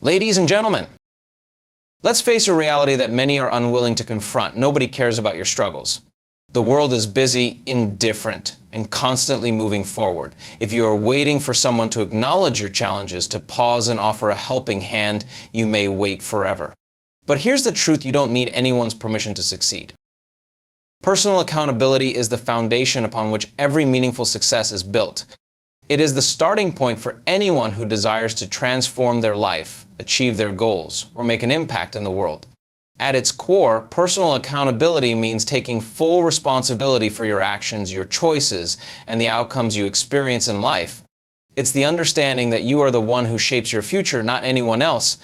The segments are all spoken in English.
Ladies and gentlemen, let's face a reality that many are unwilling to confront. Nobody cares about your struggles. The world is busy, indifferent, and constantly moving forward. If you are waiting for someone to acknowledge your challenges, to pause and offer a helping hand, you may wait forever. But here's the truth: you don't need anyone's permission to succeed. Personal accountability is the foundation upon which every meaningful success is built. It is the starting point for anyone who desires to transform their life, achieve their goals, or make an impact in the world. At its core, personal accountability means taking full responsibility for your actions, your choices, and the outcomes you experience in life. It's the understanding that you are the one who shapes your future, not anyone else.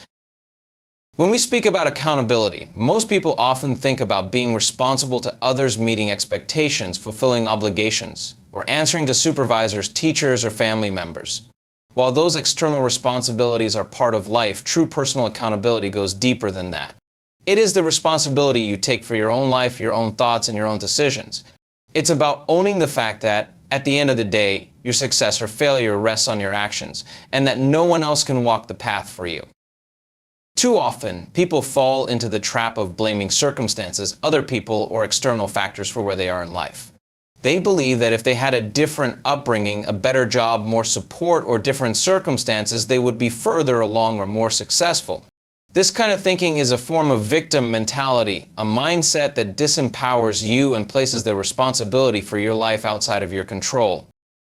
When we speak about accountability, most people often think about being responsible to others, meeting expectations, fulfilling obligations, or answering to supervisors, teachers, or family members. While those external responsibilities are part of life, true personal accountability goes deeper than that. It is the responsibility you take for your own life, your own thoughts, and your own decisions. It's about owning the fact that, at the end of the day, your success or failure rests on your actions, and that no one else can walk the path for you. Too often, people fall into the trap of blaming circumstances, other people, or external factors for where they are in life. They believe that if they had a different upbringing, a better job, more support, or different circumstances, they would be further along or more successful. This kind of thinking is a form of victim mentality, a mindset that disempowers you and places the responsibility for your life outside of your control.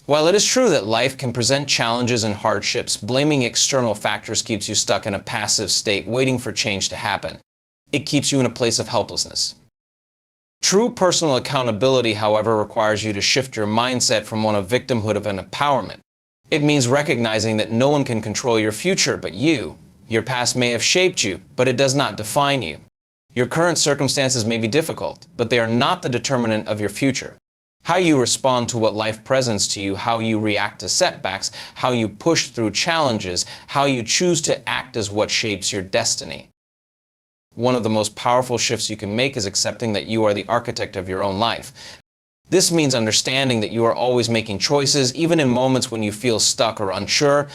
While it is true that life can present challenges and hardships, blaming external factors keeps you stuck in a passive state, waiting for change to happen. It keeps you in a place of helplessness. True personal accountability, however, requires you to shift your mindset from one of victimhood of an empowerment. It means recognizing that no one can control your future but you. Your past may have shaped you, but it does not define you. Your current circumstances may be difficult, but they are not the determinant of your future. How you respond to what life presents to you, how you react to setbacks, how you push through challenges, how you choose to act is what shapes your destiny. One of the most powerful shifts you can make is accepting that you are the architect of your own life. This means understanding that you are always making choices, even in moments when you feel stuck or unsure.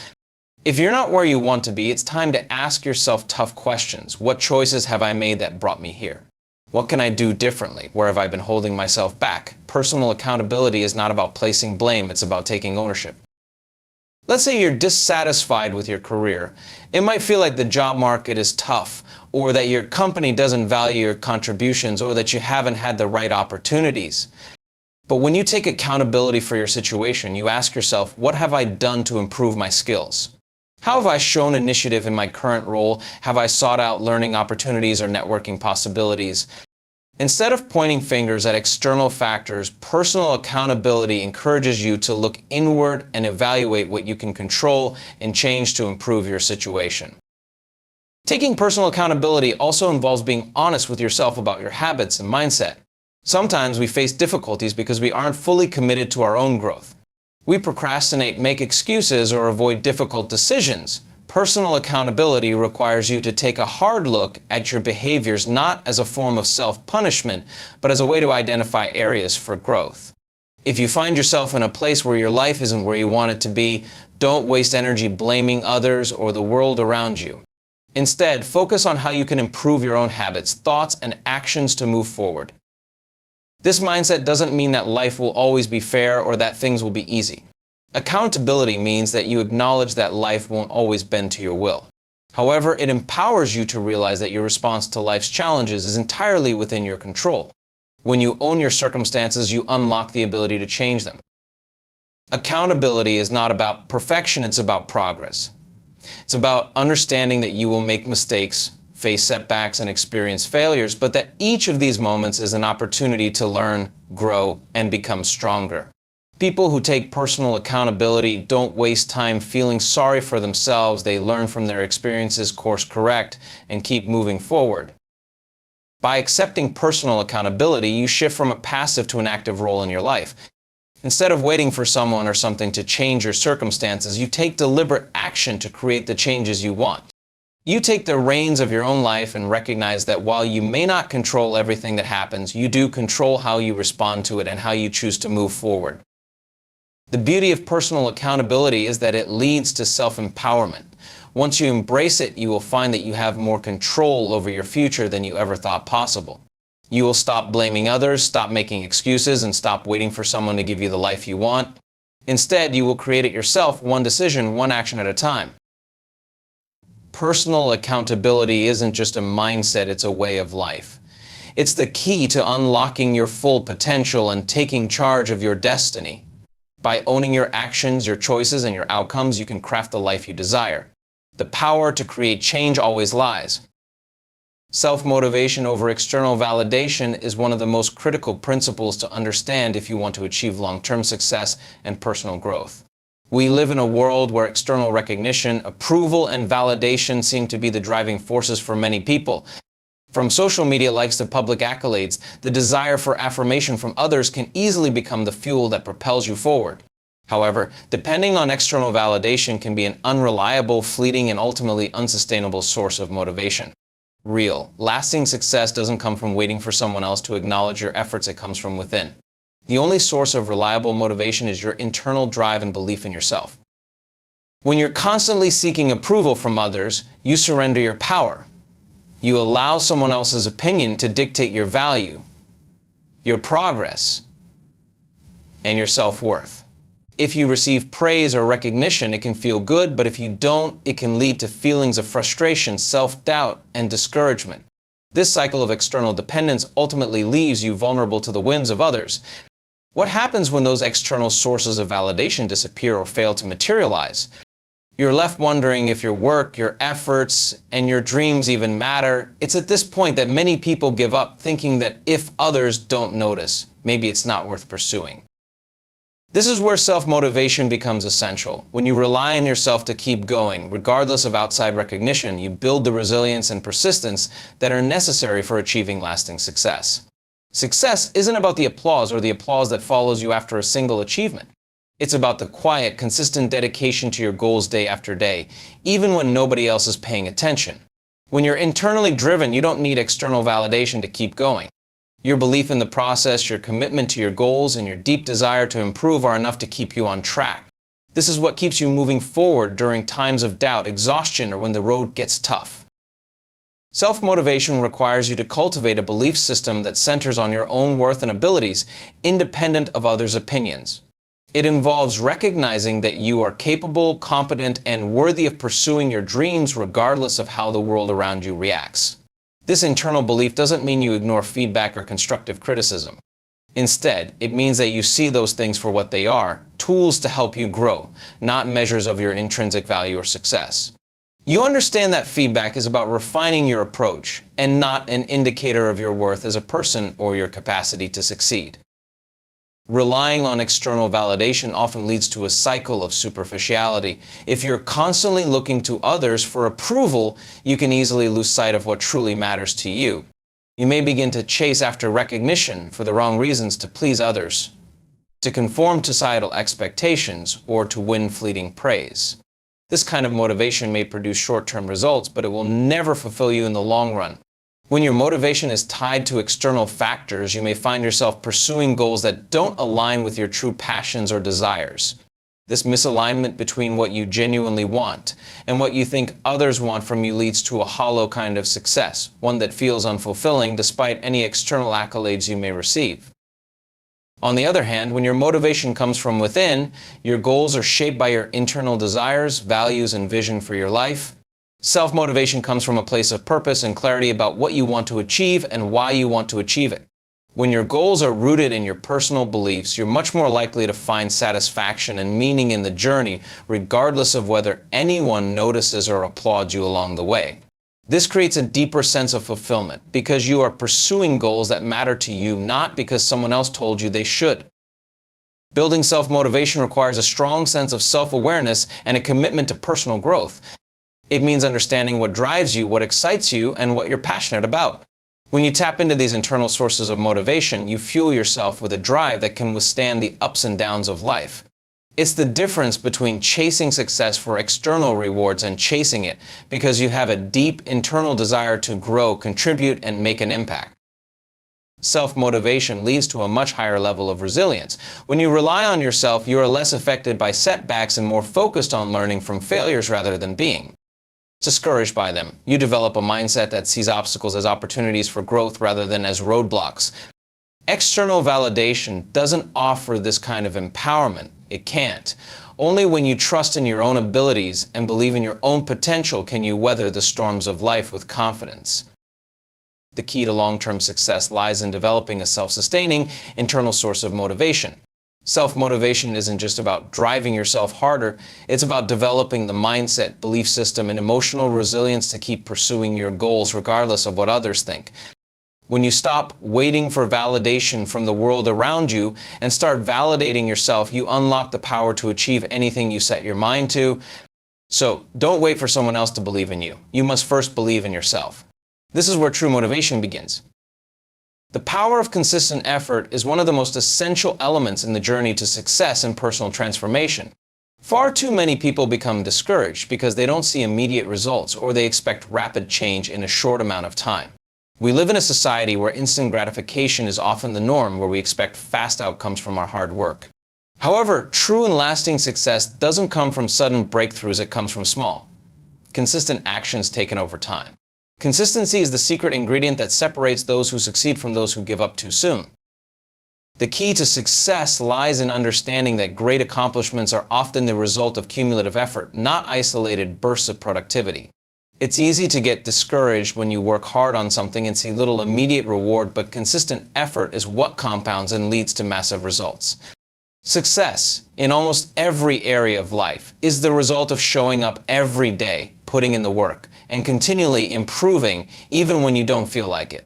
If you're not where you want to be, it's time to ask yourself tough questions. What choices have I made that brought me here? What can I do differently? Where have I been holding myself back? Personal accountability is not about placing blame, it's about taking ownership. Let's say you're dissatisfied with your career. It might feel like the job market is tough, or that your company doesn't value your contributions, or that you haven't had the right opportunities. But when you take accountability for your situation, you ask yourself, what have I done to improve my skills? How have I shown initiative in my current role? Have I sought out learning opportunities or networking possibilities? Instead of pointing fingers at external factors, personal accountability encourages you to look inward and evaluate what you can control and change to improve your situation. Taking personal accountability also involves being honest with yourself about your habits and mindset. Sometimes we face difficulties because we aren't fully committed to our own growth. We procrastinate, make excuses, or avoid difficult decisions. Personal accountability requires you to take a hard look at your behaviors, not as a form of self-punishment, but as a way to identify areas for growth. If you find yourself in a place where your life isn't where you want it to be, don't waste energy blaming others or the world around you. Instead, focus on how you can improve your own habits, thoughts, and actions to move forward. This mindset doesn't mean that life will always be fair or that things will be easy. Accountability means that you acknowledge that life won't always bend to your will. However, it empowers you to realize that your response to life's challenges is entirely within your control. When you own your circumstances, you unlock the ability to change them. Accountability is not about perfection, it's about progress. It's about understanding that you will make mistakes, face setbacks, and experience failures, but that each of these moments is an opportunity to learn, grow, and become stronger. People who take personal accountability don't waste time feeling sorry for themselves. They learn from their experiences, course correct, and keep moving forward. By accepting personal accountability, you shift from a passive to an active role in your life. Instead of waiting for someone or something to change your circumstances, you take deliberate action to create the changes you want. You take the reins of your own life and recognize that while you may not control everything that happens, you do control how you respond to it and how you choose to move forward. The beauty of personal accountability is that it leads to self-empowerment. Once you embrace it, you will find that you have more control over your future than you ever thought possible. You will stop blaming others, stop making excuses, and stop waiting for someone to give you the life you want. Instead, you will create it yourself, one decision, one action at a time. Personal accountability isn't just a mindset, it's a way of life. It's the key to unlocking your full potential and taking charge of your destiny. By owning your actions, your choices, and your outcomes, you can craft the life you desire. The power to create change always lies. Self-motivation over external validation is one of the most critical principles to understand if you want to achieve long-term success and personal growth. We live in a world where external recognition, approval, and validation seem to be the driving forces for many people. From social media likes to public accolades, the desire for affirmation from others can easily become the fuel that propels you forward. However, depending on external validation can be an unreliable, fleeting, and ultimately unsustainable source of motivation. Real, lasting success doesn't come from waiting for someone else to acknowledge your efforts, it comes from within. The only source of reliable motivation is your internal drive and belief in yourself. When you're constantly seeking approval from others, you surrender your power. You allow someone else's opinion to dictate your value, your progress, and your self-worth. If you receive praise or recognition, it can feel good, but if you don't, it can lead to feelings of frustration, self-doubt, and discouragement. This cycle of external dependence ultimately leaves you vulnerable to the whims of others. What happens when those external sources of validation disappear or fail to materialize? You're left wondering if your work, your efforts, and your dreams even matter. It's at this point that many people give up, thinking that if others don't notice, maybe it's not worth pursuing. This is where self-motivation becomes essential. When you rely on yourself to keep going, regardless of outside recognition, you build the resilience and persistence that are necessary for achieving lasting success. Success isn't about the applause or the applause that follows you after a single achievement. It's about the quiet, consistent dedication to your goals day after day, even when nobody else is paying attention. When you're internally driven, you don't need external validation to keep going. Your belief in the process, your commitment to your goals, and your deep desire to improve are enough to keep you on track. This is what keeps you moving forward during times of doubt, exhaustion, or when the road gets tough. Self-motivation requires you to cultivate a belief system that centers on your own worth and abilities, independent of others' opinions. It involves recognizing that you are capable, competent, and worthy of pursuing your dreams regardless of how the world around you reacts. This internal belief doesn't mean you ignore feedback or constructive criticism. Instead, it means that you see those things for what they are, tools to help you grow, not measures of your intrinsic value or success. You understand that feedback is about refining your approach and not an indicator of your worth as a person or your capacity to succeed. Relying on external validation often leads to a cycle of superficiality. If you're constantly looking to others for approval, you can easily lose sight of what truly matters to you. You may begin to chase after recognition for the wrong reasons, to please others, to conform to societal expectations, or to win fleeting praise. This kind of motivation may produce short-term results, but it will never fulfill you in the long run. When your motivation is tied to external factors, you may find yourself pursuing goals that don't align with your true passions or desires. This misalignment between what you genuinely want and what you think others want from you leads to a hollow kind of success, one that feels unfulfilling despite any external accolades you may receive. On the other hand, when your motivation comes from within, your goals are shaped by your internal desires, values, and vision for your life. Self-motivation comes from a place of purpose and clarity about what you want to achieve and why you want to achieve it. When your goals are rooted in your personal beliefs, you're much more likely to find satisfaction and meaning in the journey, regardless of whether anyone notices or applauds you along the way. This creates a deeper sense of fulfillment because you are pursuing goals that matter to you, not because someone else told you they should. Building self-motivation requires a strong sense of self-awareness and a commitment to personal growth. It means understanding what drives you, what excites you, and what you're passionate about. When you tap into these internal sources of motivation, you fuel yourself with a drive that can withstand the ups and downs of life. It's the difference between chasing success for external rewards and chasing it because you have a deep internal desire to grow, contribute, and make an impact. Self-motivation leads to a much higher level of resilience. When you rely on yourself, you are less affected by setbacks and more focused on learning from failures rather than being. discouraged by them. You develop a mindset that sees obstacles as opportunities for growth rather than as roadblocks. External validation doesn't offer this kind of empowerment. It can't. Only when you trust in your own abilities and believe in your own potential can you weather the storms of life with confidence. The key to long-term success lies in developing a self-sustaining internal source of motivation. Self-motivation isn't just about driving yourself harder, it's about developing the mindset, belief system, and emotional resilience to keep pursuing your goals regardless of what others think. When you stop waiting for validation from the world around you and start validating yourself, you unlock the power to achieve anything you set your mind to. So don't wait for someone else to believe in you. You must first believe in yourself. This is where true motivation begins. The power of consistent effort is one of the most essential elements in the journey to success and personal transformation. Far too many people become discouraged because they don't see immediate results or they expect rapid change in a short amount of time. We live in a society where instant gratification is often the norm, where we expect fast outcomes from our hard work. However, true and lasting success doesn't come from sudden breakthroughs, it comes from small, consistent actions taken over time. Consistency is the secret ingredient that separates those who succeed from those who give up too soon. The key to success lies in understanding that great accomplishments are often the result of cumulative effort, not isolated bursts of productivity. It's easy to get discouraged when you work hard on something and see little immediate reward, but consistent effort is what compounds and leads to massive results. Success, in almost every area of life, is the result of showing up every day, putting in the work, and continually improving even when you don't feel like it.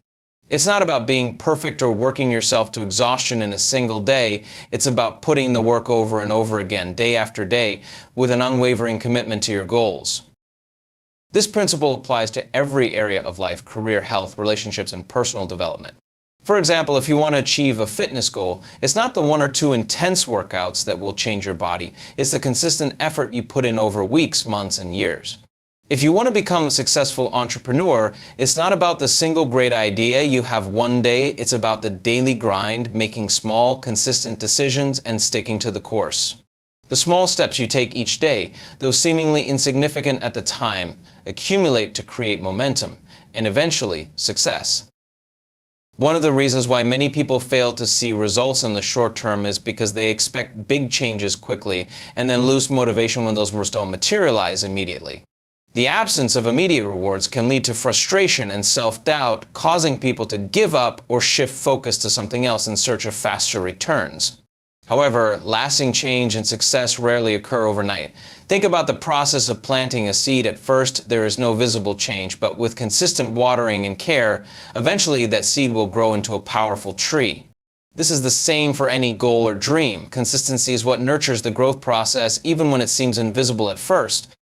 It's not about being perfect or working yourself to exhaustion in a single day. It's about putting the work over and over again, day after day, with an unwavering commitment to your goals. This principle applies to every area of life: career, health, relationships, and personal development. For example, if you want to achieve a fitness goal, it's not the 1 or 2 intense workouts that will change your body. It's the consistent effort you put in over weeks, months, and years. If you want to become a successful entrepreneur, it's not about the single great idea you have one day. It's about the daily grind, making small, consistent decisions, and sticking to the course. The small steps you take each day, though seemingly insignificant at the time, accumulate to create momentum, and eventually, success. One of the reasons why many people fail to see results in the short term is because they expect big changes quickly and then lose motivation when those rewards don't materialize immediately. The absence of immediate rewards can lead to frustration and self-doubt, causing people to give up or shift focus to something else in search of faster returns. However, lasting change and success rarely occur overnight. Think about the process of planting a seed. At first, there is no visible change, but with consistent watering and care, eventually that seed will grow into a powerful tree. This is the same for any goal or dream. Consistency is what nurtures the growth process, even when it seems invisible at first.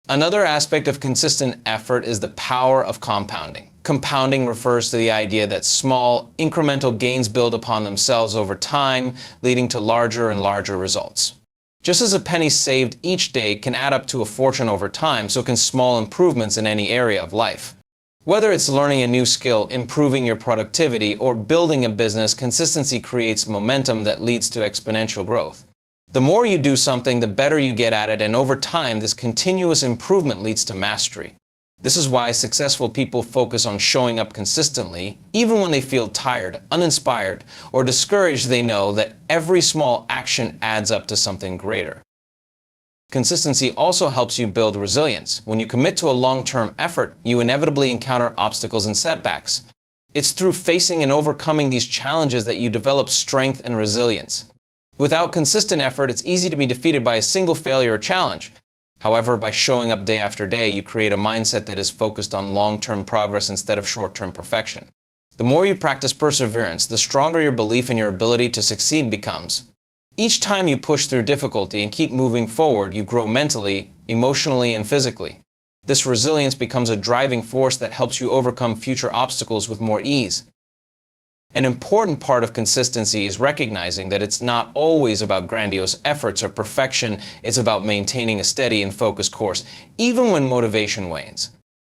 Another aspect of consistent effort is the power of compounding. Compounding refers to the idea that small, incremental gains build upon themselves over time, leading to larger and larger results. Just as a penny saved each day can add up to a fortune over time, so can small improvements in any area of life. Whether it's learning a new skill, improving your productivity, or building a business, consistency creates momentum that leads to exponential growth. The more you do something, the better you get at it, and over time, this continuous improvement leads to mastery. This is why successful people focus on showing up consistently. Even when they feel tired, uninspired, or discouraged, they know that every small action adds up to something greater. Consistency also helps you build resilience. When you commit to a long-term effort, you inevitably encounter obstacles and setbacks. It's through facing and overcoming these challenges that you develop strength and resilience. Without consistent effort, it's easy to be defeated by a single failure or challenge. However, by showing up day after day, you create a mindset that is focused on long-term progress instead of short-term perfection. The more you practice perseverance, the stronger your belief in your ability to succeed becomes. Each time you push through difficulty and keep moving forward, you grow mentally, emotionally, and physically. This resilience becomes a driving force that helps you overcome future obstacles with more ease. An important part of consistency is recognizing that it's not always about grandiose efforts or perfection. It's about maintaining a steady and focused course, even when motivation wanes.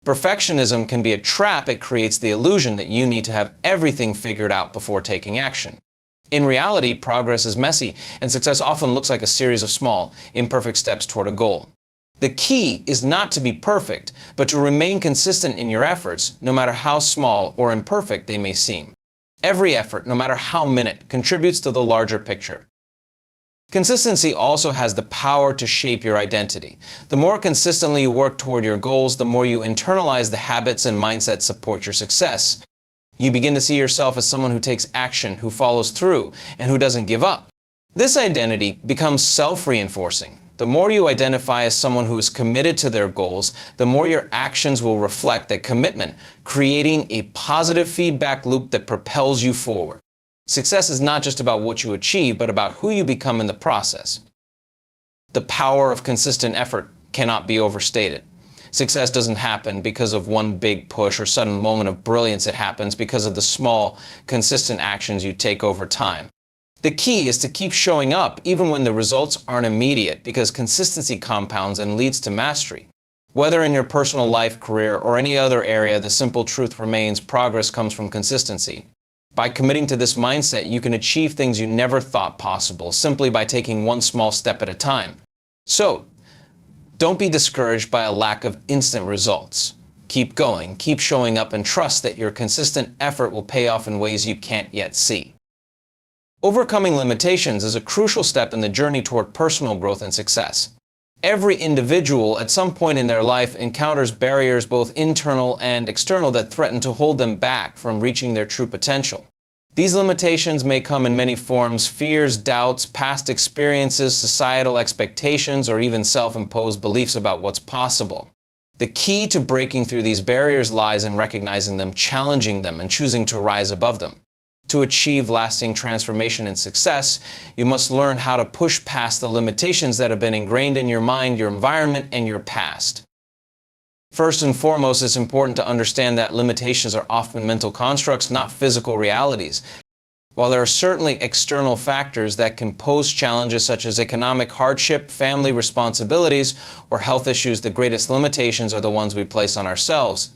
Perfectionism can be a trap. It creates the illusion that you need to have everything figured out before taking action. In reality, progress is messy, and success often looks like a series of small, imperfect steps toward a goal. The key is not to be perfect, but to remain consistent in your efforts, no matter how small or imperfect they may seem. Every effort, no matter how minute, contributes to the larger picture. Consistency also has the power to shape your identity. The more consistently you work toward your goals, the more you internalize the habits and mindsets support your success. You begin to see yourself as someone who takes action, who follows through, and who doesn't give up. This identity becomes self-reinforcing. The more you identify as someone who is committed to their goals, the more your actions will reflect that commitment, creating a positive feedback loop that propels you forward. Success is not just about what you achieve, but about who you become in the process. The power of consistent effort cannot be overstated. Success doesn't happen because of one big push or sudden moment of brilliance. It happens because of the small, consistent actions you take over time. The key is to keep showing up even when the results aren't immediate, because consistency compounds and leads to mastery. Whether in your personal life, career, or any other area, the simple truth remains: progress comes from consistency. By committing to this mindset, you can achieve things you never thought possible, simply by taking one small step at a time. So, don't be discouraged by a lack of instant results. Keep going, keep showing up, and trust that your consistent effort will pay off in ways you can't yet see. Overcoming limitations is a crucial step in the journey toward personal growth and success. Every individual at some point in their life encounters barriers, both internal and external, that threaten to hold them back from reaching their true potential. These limitations may come in many forms: fears, doubts, past experiences, societal expectations, or even self-imposed beliefs about what's possible. The key to breaking through these barriers lies in recognizing them, challenging them, and choosing to rise above them. To achieve lasting transformation and success, you must learn how to push past the limitations that have been ingrained in your mind, your environment, and your past. First and foremost, it's important to understand that limitations are often mental constructs, not physical realities. While there are certainly external factors that can pose challenges such as economic hardship, family responsibilities, or health issues, the greatest limitations are the ones we place on ourselves.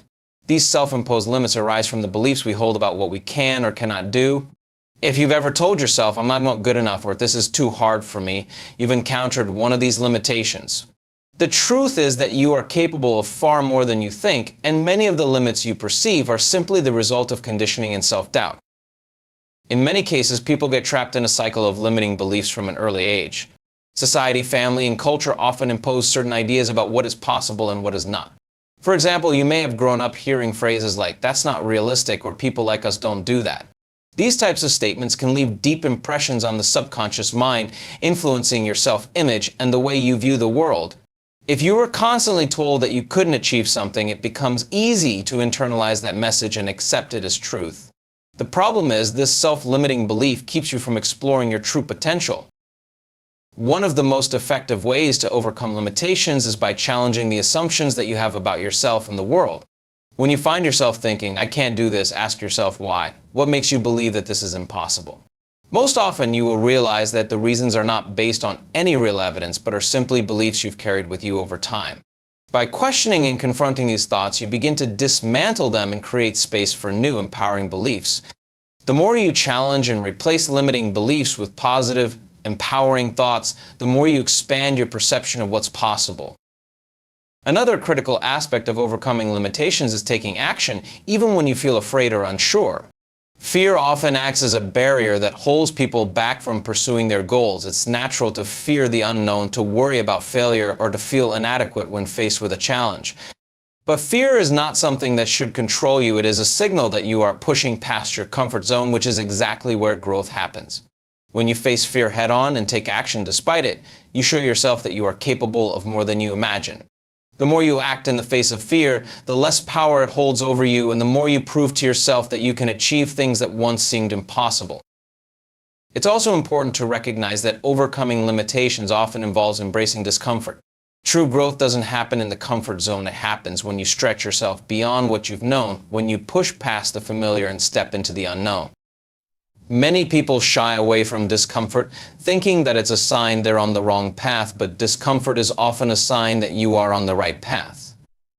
These self-imposed limits arise from the beliefs we hold about what we can or cannot do. If you've ever told yourself, "I'm not good enough," or "this is too hard for me," you've encountered one of these limitations. The truth is that you are capable of far more than you think, and many of the limits you perceive are simply the result of conditioning and self-doubt. In many cases, people get trapped in a cycle of limiting beliefs from an early age. Society, family, and culture often impose certain ideas about what is possible and what is not. For example, you may have grown up hearing phrases like, "that's not realistic," or "people like us don't do that." These types of statements can leave deep impressions on the subconscious mind, influencing your self-image and the way you view the world. If you were constantly told that you couldn't achieve something, it becomes easy to internalize that message and accept it as truth. The problem is, this self-limiting belief keeps you from exploring your true potential. One of the most effective ways to overcome limitations is by challenging the assumptions that you have about yourself and the world. When you find yourself thinking, "I can't do this," ask yourself why. What makes you believe that this is impossible? Most often you will realize that the reasons are not based on any real evidence, but are simply beliefs you've carried with you over time. By questioning and confronting these thoughts, you begin to dismantle them and create space for new, empowering beliefs. The more you challenge and replace limiting beliefs with positive, empowering thoughts, the more you expand your perception of what's possible. Another critical aspect of overcoming limitations is taking action, even when you feel afraid or unsure. Fear often acts as a barrier that holds people back from pursuing their goals. It's natural to fear the unknown, to worry about failure, or to feel inadequate when faced with a challenge. But fear is not something that should control you. It is a signal that you are pushing past your comfort zone, which is exactly where growth happens. When you face fear head-on and take action despite it, you show yourself that you are capable of more than you imagine. The more you act in the face of fear, the less power it holds over you, and the more you prove to yourself that you can achieve things that once seemed impossible. It's also important to recognize that overcoming limitations often involves embracing discomfort. True growth doesn't happen in the comfort zone. It happens when you stretch yourself beyond what you've known, when you push past the familiar and step into the unknown. Many people shy away from discomfort, thinking that it's a sign they're on the wrong path, but discomfort is often a sign that you are on the right path.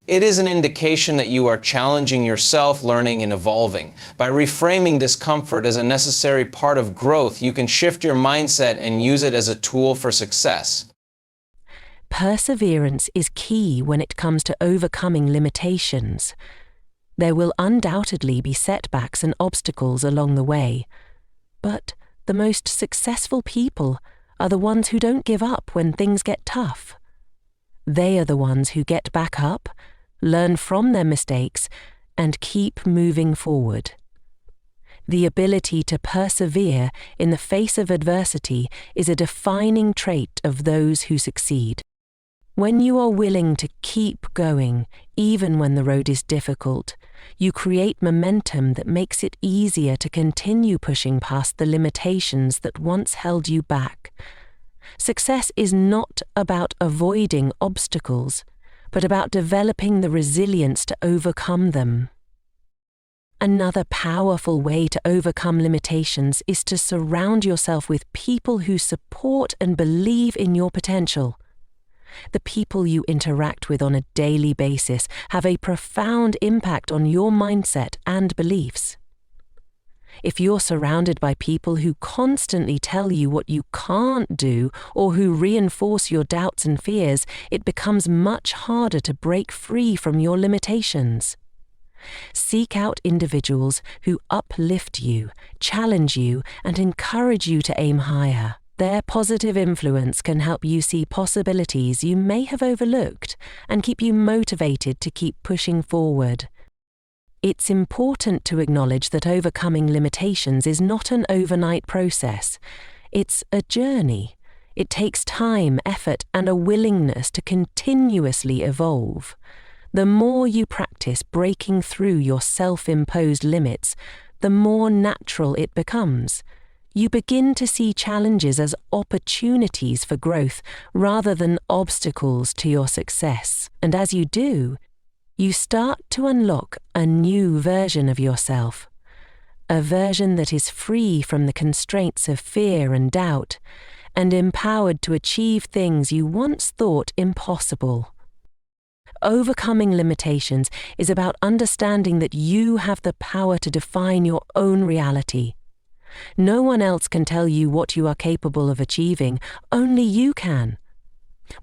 It is an indication that you are challenging yourself, learning, and evolving. By reframing discomfort as a necessary part of growth, you can shift your mindset and use it as a tool for success. Perseverance is key when it comes to overcoming limitations. There will undoubtedly be setbacks and obstacles along the way, but the most successful people are the ones who don't give up when things get tough. They are the ones who get back up, learn from their mistakes, and keep moving forward. The ability to persevere in the face of adversity is a defining trait of those who succeed. When you are willing to keep going, even when the road is difficult, you create momentum that makes it easier to continue pushing past the limitations that once held you back. Success is not about avoiding obstacles, but about developing the resilience to overcome them. Another powerful way to overcome limitations is to surround yourself with people who support and believe in your potential. The people you interact with on a daily basis have a profound impact on your mindset and beliefs. If you're surrounded by people who constantly tell you what you can't do or who reinforce your doubts and fears, it becomes much harder to break free from your limitations. Seek out individuals who uplift you, challenge you, and encourage you to aim higher. Their positive influence can help you see possibilities you may have overlooked and keep you motivated to keep pushing forward. It's important to acknowledge that overcoming limitations is not an overnight process. It's a journey. It takes time, effort, and a willingness to continuously evolve. The more you practice breaking through your self-imposed limits, the more natural it becomes. You begin to see challenges as opportunities for growth rather than obstacles to your success. And as you do, you start to unlock a new version of yourself, a version that is free from the constraints of fear and doubt, and empowered to achieve things you once thought impossible. Overcoming limitations is about understanding that you have the power to define your own reality. No one else can tell you what you are capable of achieving, only you can.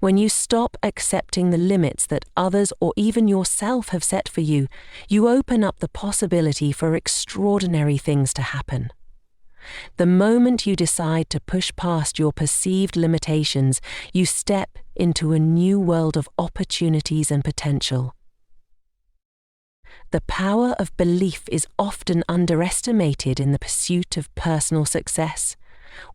When you stop accepting the limits that others or even yourself have set for you, you open up the possibility for extraordinary things to happen. The moment you decide to push past your perceived limitations, you step into a new world of opportunities and potential. The power of belief is often underestimated in the pursuit of personal success.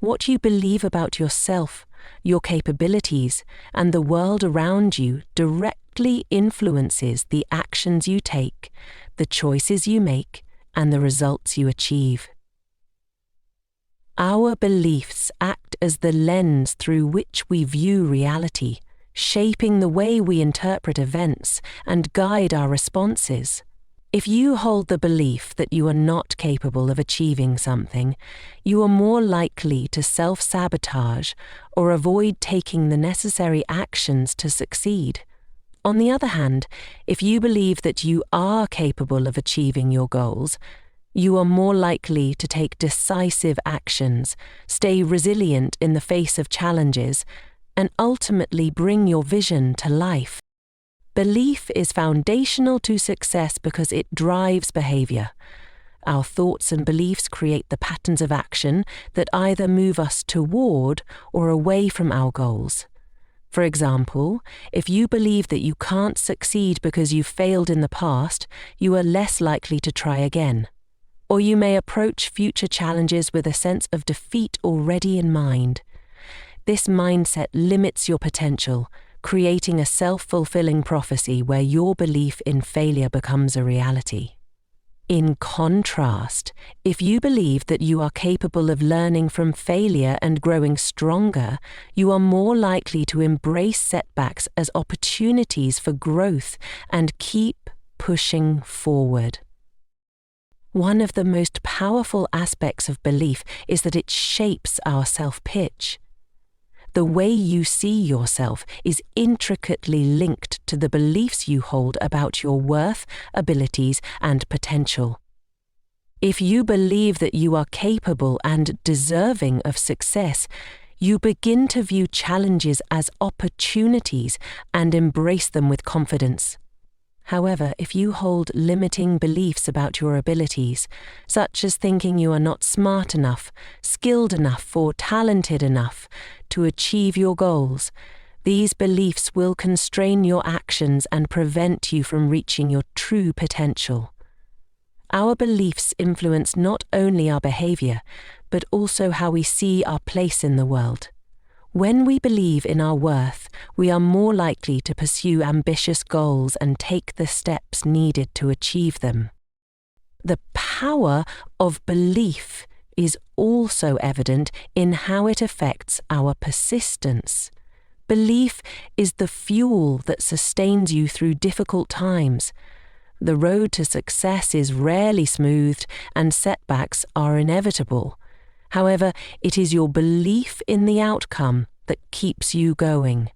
What you believe about yourself, your capabilities, and the world around you directly influences the actions you take, the choices you make, and the results you achieve. Our beliefs act as the lens through which we view reality, shaping the way we interpret events and guide our responses. If you hold the belief that you are not capable of achieving something, you are more likely to self-sabotage or avoid taking the necessary actions to succeed. On the other hand, if you believe that you are capable of achieving your goals, you are more likely to take decisive actions, stay resilient in the face of challenges, and ultimately bring your vision to life. Belief is foundational to success because it drives behavior. Our thoughts and beliefs create the patterns of action that either move us toward or away from our goals. For example, if you believe that you can't succeed because you failed in the past, you are less likely to try again. Or you may approach future challenges with a sense of defeat already in mind. This mindset limits your potential, creating a self-fulfilling prophecy where your belief in failure becomes a reality. In contrast, if you believe that you are capable of learning from failure and growing stronger, you are more likely to embrace setbacks as opportunities for growth and keep pushing forward. One of the most powerful aspects of belief is that it shapes our self-pitch. The way you see yourself is intricately linked to the beliefs you hold about your worth, abilities, and potential. If you believe that you are capable and deserving of success, You begin to view challenges as opportunities and embrace them with confidence. However, if you hold limiting beliefs about your abilities, such as thinking you are not smart enough, skilled enough, or talented enough to achieve your goals, these beliefs will constrain your actions and prevent you from reaching your true potential. Our beliefs influence not only our behavior, but also how we see our place in the world. When we believe in our worth, we are more likely to pursue ambitious goals and take the steps needed to achieve them. The power of belief is also evident in how it affects our persistence. Belief is the fuel that sustains you through difficult times. The road to success is rarely smoothed, and setbacks are inevitable. However, it is your belief in the outcome that keeps you going.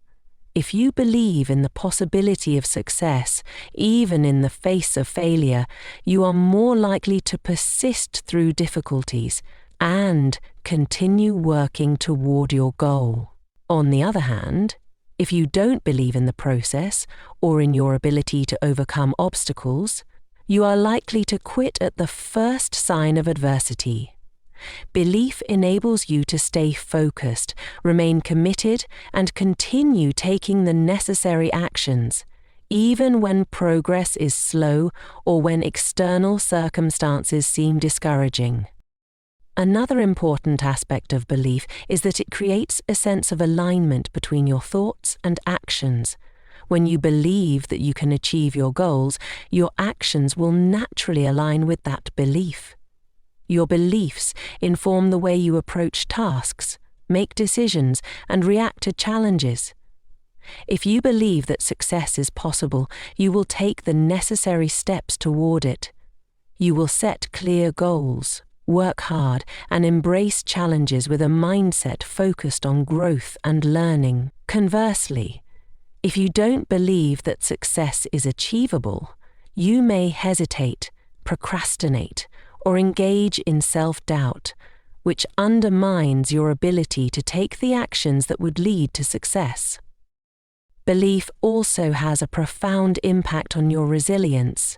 If you believe in the possibility of success, even in the face of failure, you are more likely to persist through difficulties and continue working toward your goal. On the other hand, if you don't believe in the process or in your ability to overcome obstacles, you are likely to quit at the first sign of adversity. Belief enables you to stay focused, remain committed, and continue taking the necessary actions, even when progress is slow or when external circumstances seem discouraging. Another important aspect of belief is that it creates a sense of alignment between your thoughts and actions. When you believe that you can achieve your goals, your actions will naturally align with that belief. Your beliefs inform the way you approach tasks, make decisions, and react to challenges. If you believe that success is possible, you will take the necessary steps toward it. You will set clear goals, work hard, and embrace challenges with a mindset focused on growth and learning. Conversely, if you don't believe that success is achievable, you may hesitate, procrastinate, or engage in self-doubt, which undermines your ability to take the actions that would lead to success. Belief also has a profound impact on your resilience.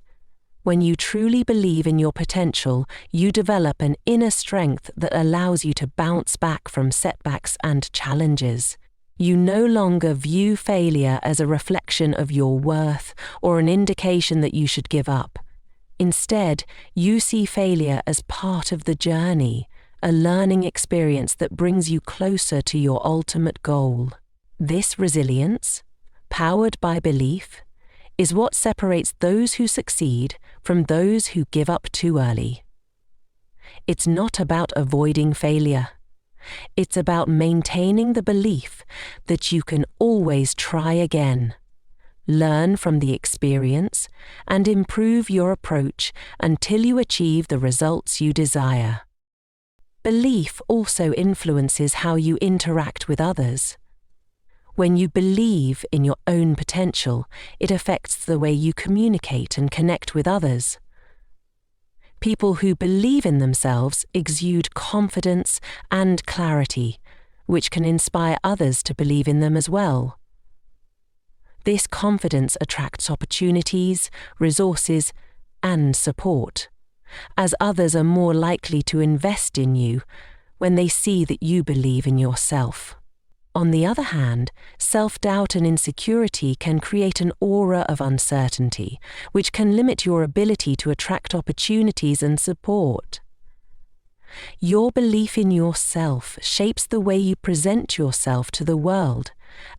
When you truly believe in your potential, you develop an inner strength that allows you to bounce back from setbacks and challenges. You no longer view failure as a reflection of your worth or an indication that you should give up. Instead, you see failure as part of the journey, a learning experience that brings you closer to your ultimate goal. This resilience, powered by belief, is what separates those who succeed from those who give up too early. It's not about avoiding failure. It's about maintaining the belief that you can always try again. Learn from the experience and improve your approach until you achieve the results you desire. Belief also influences how you interact with others. When you believe in your own potential, it affects the way you communicate and connect with others. People who believe in themselves exude confidence and clarity, which can inspire others to believe in them as well. This confidence attracts opportunities, resources, and support, as others are more likely to invest in you when they see that you believe in yourself. On the other hand, self-doubt and insecurity can create an aura of uncertainty, which can limit your ability to attract opportunities and support. Your belief in yourself shapes the way you present yourself to the world,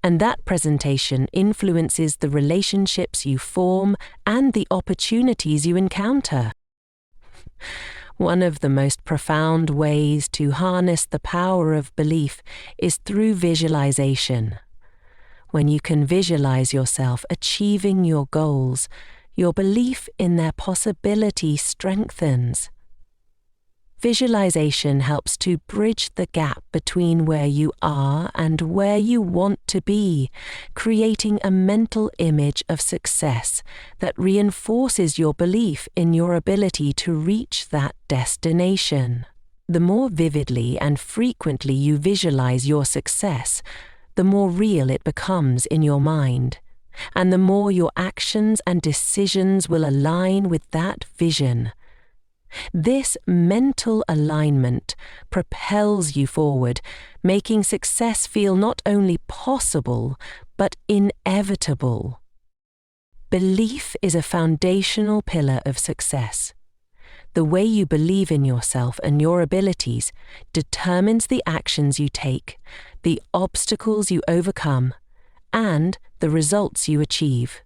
and that presentation influences the relationships you form and the opportunities you encounter. One of the most profound ways to harness the power of belief is through visualization. When you can visualize yourself achieving your goals, your belief in their possibility strengthens. Visualization helps to bridge the gap between where you are and where you want to be, creating a mental image of success that reinforces your belief in your ability to reach that destination. The more vividly and frequently you visualize your success, the more real it becomes in your mind, and the more your actions and decisions will align with that vision. This mental alignment propels you forward, making success feel not only possible, but inevitable. Belief is a foundational pillar of success. The way you believe in yourself and your abilities determines the actions you take, the obstacles you overcome, and the results you achieve.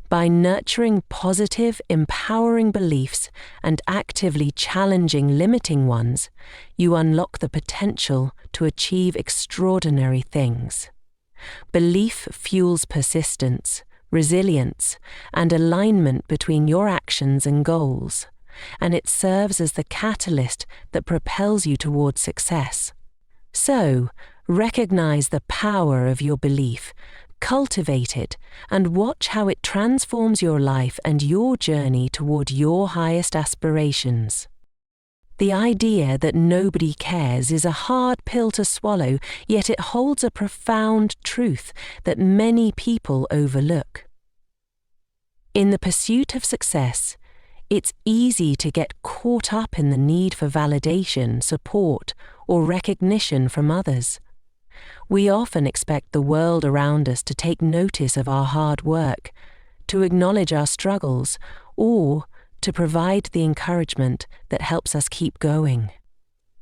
By nurturing positive, empowering beliefs and actively challenging limiting ones, you unlock the potential to achieve extraordinary things. Belief fuels persistence, resilience, and alignment between your actions and goals, and it serves as the catalyst that propels you towards success. So, recognize the power of your belief, cultivate it, and watch how it transforms your life and your journey toward your highest aspirations. The idea that nobody cares is a hard pill to swallow, yet it holds a profound truth that many people overlook. In the pursuit of success, it's easy to get caught up in the need for validation, support, or recognition from others. We often expect the world around us to take notice of our hard work, to acknowledge our struggles, or to provide the encouragement that helps us keep going.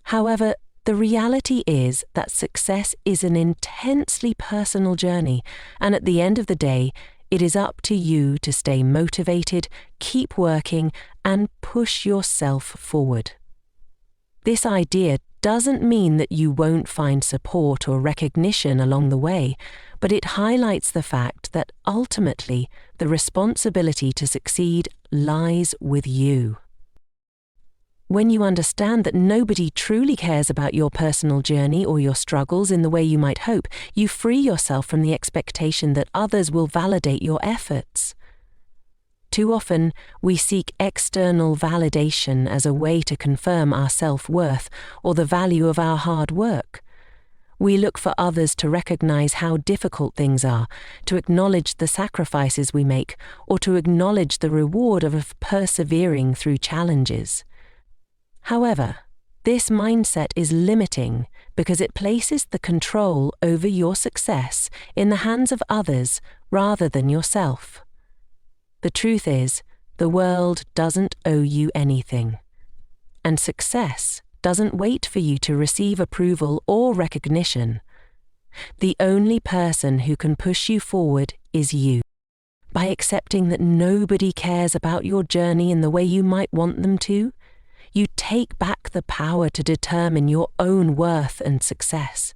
However, the reality is that success is an intensely personal journey, and at the end of the day, it is up to you to stay motivated, keep working, and push yourself forward. This idea doesn't mean that you won't find support or recognition along the way, but it highlights the fact that ultimately the responsibility to succeed lies with you. When you understand that nobody truly cares about your personal journey or your struggles in the way you might hope, you free yourself from the expectation that others will validate your efforts. Too often, we seek external validation as a way to confirm our self-worth or the value of our hard work. We look for others to recognize how difficult things are, to acknowledge the sacrifices we make, or to acknowledge the reward of persevering through challenges. However, this mindset is limiting because it places the control over your success in the hands of others rather than yourself. The truth is, the world doesn't owe you anything, and success doesn't wait for you to receive approval or recognition. The only person who can push you forward is you. By accepting that nobody cares about your journey in the way you might want them to, you take back the power to determine your own worth and success.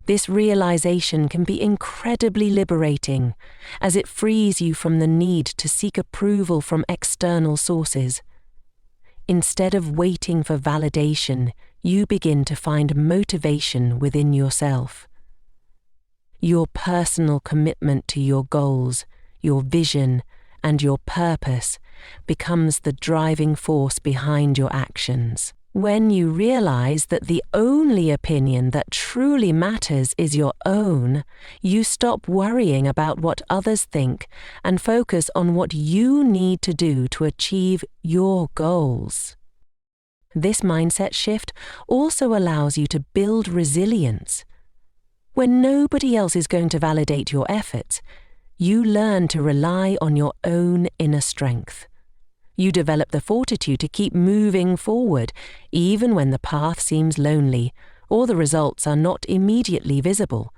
This realization can be incredibly liberating, as it frees you from the need to seek approval from external sources. Instead of waiting for validation, you begin to find motivation within yourself. Your personal commitment to your goals, your vision, and your purpose becomes the driving force behind your actions. When you realize that the only opinion that truly matters is your own, you stop worrying about what others think and focus on what you need to do to achieve your goals. This mindset shift also allows you to build resilience. When nobody else is going to validate your efforts, you learn to rely on your own inner strength. You develop the fortitude to keep moving forward, even when the path seems lonely or the results are not immediately visible.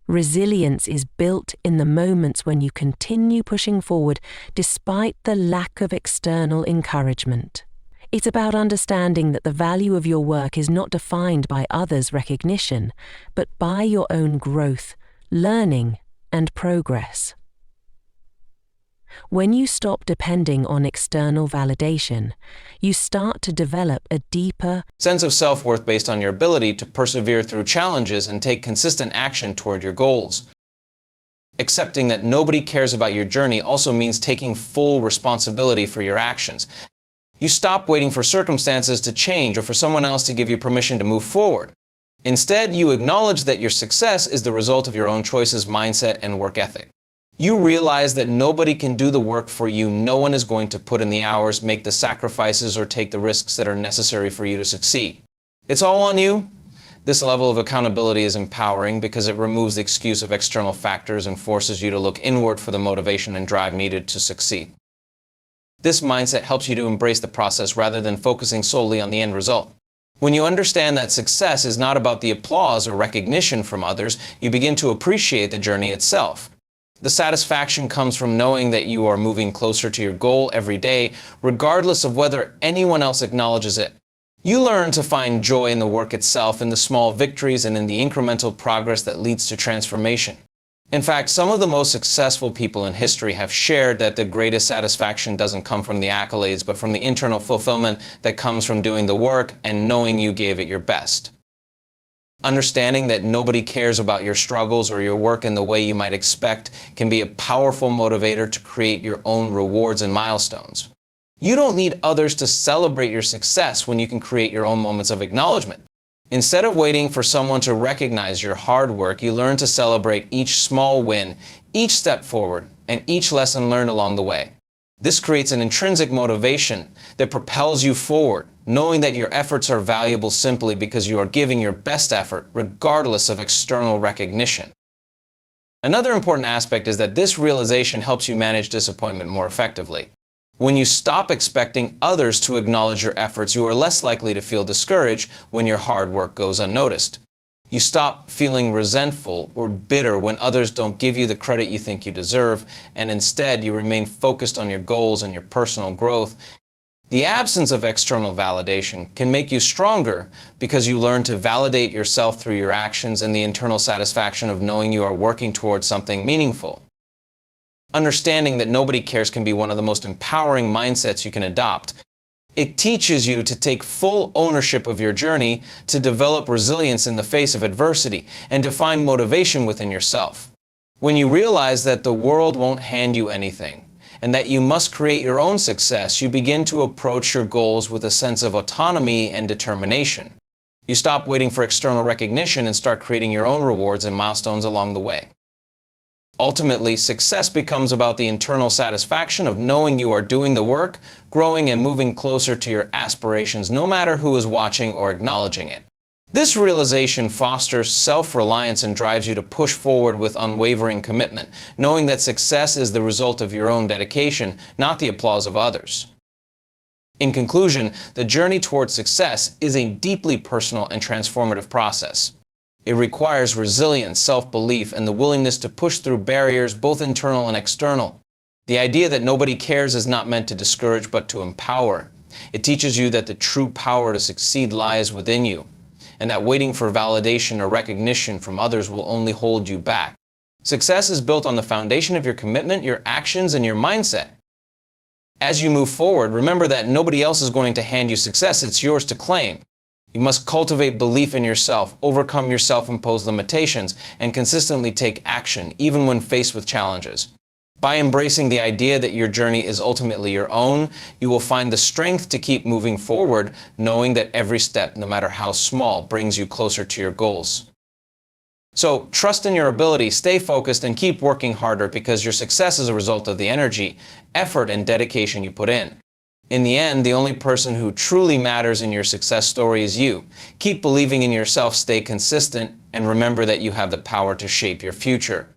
Resilience is built in the moments when you continue pushing forward despite the lack of external encouragement. It's about understanding that the value of your work is not defined by others' recognition, but by your own growth, learning, and progress. When you stop depending on external validation, you start to develop a deeper sense of self-worth based on your ability to persevere through challenges and take consistent action toward your goals. Accepting that nobody cares about your journey also means taking full responsibility for your actions. You stop waiting for circumstances to change or for someone else to give you permission to move forward. Instead, you acknowledge that your success is the result of your own choices, mindset, and work ethic. You realize that nobody can do the work for you. No one is going to put in the hours, make the sacrifices, or take the risks that are necessary for you to succeed. It's all on you. This level of accountability is empowering because it removes the excuse of external factors and forces you to look inward for the motivation and drive needed to succeed. This mindset helps you to embrace the process rather than focusing solely on the end result. When you understand that success is not about the applause or recognition from others, you begin to appreciate the journey itself. The satisfaction comes from knowing that you are moving closer to your goal every day, regardless of whether anyone else acknowledges it. You learn to find joy in the work itself, in the small victories, and in the incremental progress that leads to transformation. In fact, some of the most successful people in history have shared that the greatest satisfaction doesn't come from the accolades, but from the internal fulfillment that comes from doing the work and knowing you gave it your best. Understanding that nobody cares about your struggles or your work in the way you might expect can be a powerful motivator to create your own rewards and milestones. You don't need others to celebrate your success when you can create your own moments of acknowledgement. Instead of waiting for someone to recognize your hard work, you learn to celebrate each small win, each step forward, and each lesson learned along the way. This creates an intrinsic motivation that propels you forward, knowing that your efforts are valuable simply because you are giving your best effort, regardless of external recognition. Another important aspect is that this realization helps you manage disappointment more effectively. When you stop expecting others to acknowledge your efforts, you are less likely to feel discouraged when your hard work goes unnoticed. You stop feeling resentful or bitter when others don't give you the credit you think you deserve, and instead you remain focused on your goals and your personal growth. The absence of external validation can make you stronger because you learn to validate yourself through your actions and the internal satisfaction of knowing you are working towards something meaningful. Understanding that nobody cares can be one of the most empowering mindsets you can adopt. It teaches you to take full ownership of your journey, to develop resilience in the face of adversity, and to find motivation within yourself. When you realize that the world won't hand you anything, and that you must create your own success, you begin to approach your goals with a sense of autonomy and determination. You stop waiting for external recognition and start creating your own rewards and milestones along the way. Ultimately, success becomes about the internal satisfaction of knowing you are doing the work, growing and moving closer to your aspirations, no matter who is watching or acknowledging it. This realization fosters self-reliance and drives you to push forward with unwavering commitment, knowing that success is the result of your own dedication, not the applause of others. In conclusion, the journey towards success is a deeply personal and transformative process. It requires resilience, self-belief, and the willingness to push through barriers, both internal and external. The idea that nobody cares is not meant to discourage, but to empower. It teaches you that the true power to succeed lies within you, and that waiting for validation or recognition from others will only hold you back. Success is built on the foundation of your commitment, your actions, and your mindset. As you move forward, remember that nobody else is going to hand you success. It's yours to claim. You must cultivate belief in yourself, overcome your self-imposed limitations, and consistently take action, even when faced with challenges. By embracing the idea that your journey is ultimately your own, you will find the strength to keep moving forward, knowing that every step, no matter how small, brings you closer to your goals. So, trust in your ability, stay focused, and keep working harder because your success is a result of the energy, effort, and dedication you put in. In the end, the only person who truly matters in your success story is you. Keep believing in yourself, stay consistent, and remember that you have the power to shape your future.